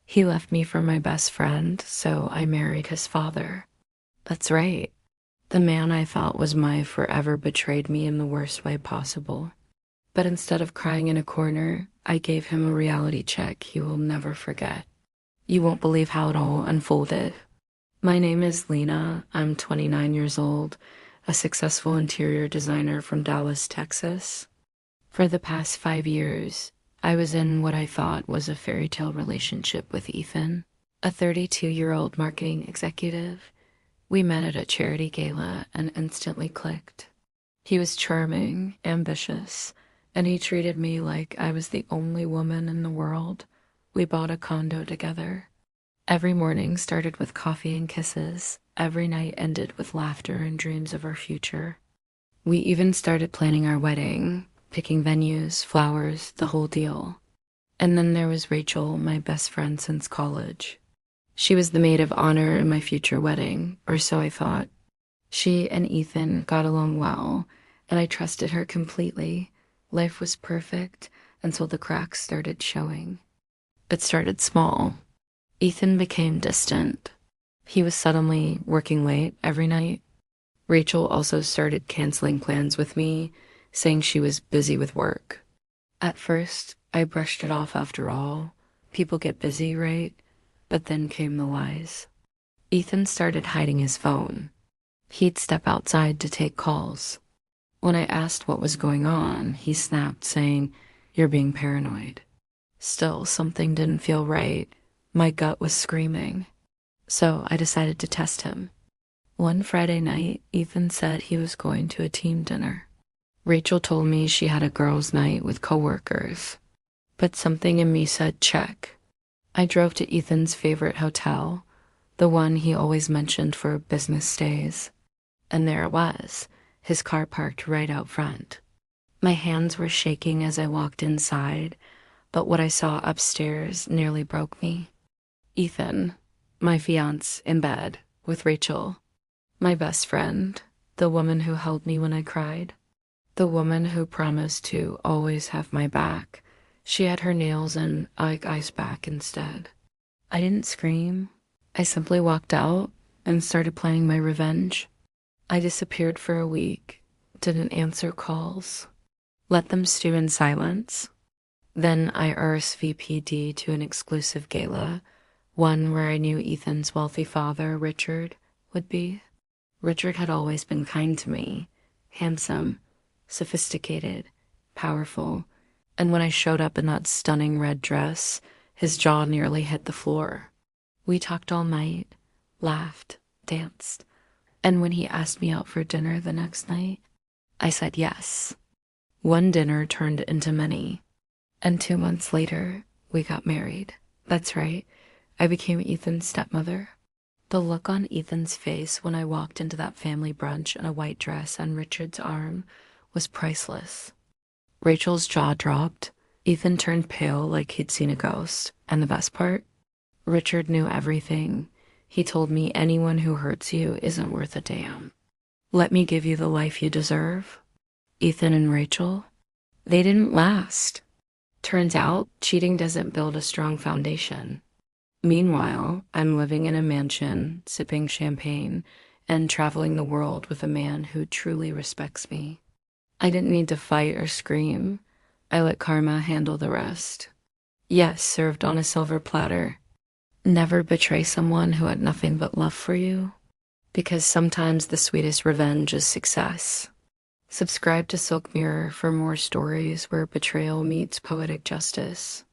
He left me for my best friend, so I married his father. That's right. The man I thought was my forever betrayed me in the worst way possible. But instead of crying in a corner, I gave him a reality check he will never forget. You won't believe how it all unfolded. My name is Lena. I'm 29 years old, a successful interior designer from Dallas, Texas. For the past 5 years, I was in what I thought was a fairy tale relationship with Ethan, a 32-year-old marketing executive. We met at a charity gala and instantly clicked. He was charming, ambitious, and he treated me like I was the only woman in the world. We bought a condo together. Every morning started with coffee and kisses. Every night ended with laughter and dreams of our future. We even started planning our wedding, picking venues, flowers, the whole deal. And then there was Rachel, my best friend since college. She was the maid of honor in my future wedding, or so I thought. She and Ethan got along well, and I trusted her completely. Life was perfect until the cracks started showing. It started small. Ethan became distant. He was suddenly working late every night. Rachel also started canceling plans with me, saying she was busy with work. At first, I brushed it off after all. People get busy, right? But then came the lies. Ethan started hiding his phone. He'd step outside to take calls. When I asked what was going on, he snapped, saying, "You're being paranoid." Still, something didn't feel right. My gut was screaming. So I decided to test him. One Friday night, Ethan said he was going to a team dinner. Rachel told me she had a girls' night with coworkers. But something in me said check. I drove to Ethan's favorite hotel, the one he always mentioned for business stays. And there it was, his car parked right out front. My hands were shaking as I walked inside, but what I saw upstairs nearly broke me. Ethan, my fiancé, in bed with Rachel, my best friend, the woman who held me when I cried, the woman who promised to always have my back. She had her nails and ice back instead. I didn't scream. I simply walked out and started planning my revenge. I disappeared for a week, didn't answer calls, let them stew in silence. Then I RSVP'd to an exclusive gala, one where I knew Ethan's wealthy father, Richard, would be. Richard had always been kind to me, handsome, sophisticated, powerful, and when I showed up in that stunning red dress, his jaw nearly hit the floor. We talked all night, laughed, danced, and when he asked me out for dinner the next night, I said yes. One dinner turned into many, and 2 months later, we got married. That's right, I became Ethan's stepmother. The look on Ethan's face when I walked into that family brunch in a white dress on Richard's arm was priceless. Rachel's jaw dropped. Ethan turned pale like he'd seen a ghost. And the best part? Richard knew everything. He told me anyone who hurts you isn't worth a damn. Let me give you the life you deserve. Ethan and Rachel, they didn't last. Turns out, cheating doesn't build a strong foundation. Meanwhile, I'm living in a mansion, sipping champagne, and traveling the world with a man who truly respects me. I didn't need to fight or scream. I let karma handle the rest. Yes, served on a silver platter. Never betray someone who had nothing but love for you, because sometimes the sweetest revenge is success. Subscribe to SilkMirror for more stories where betrayal meets poetic justice.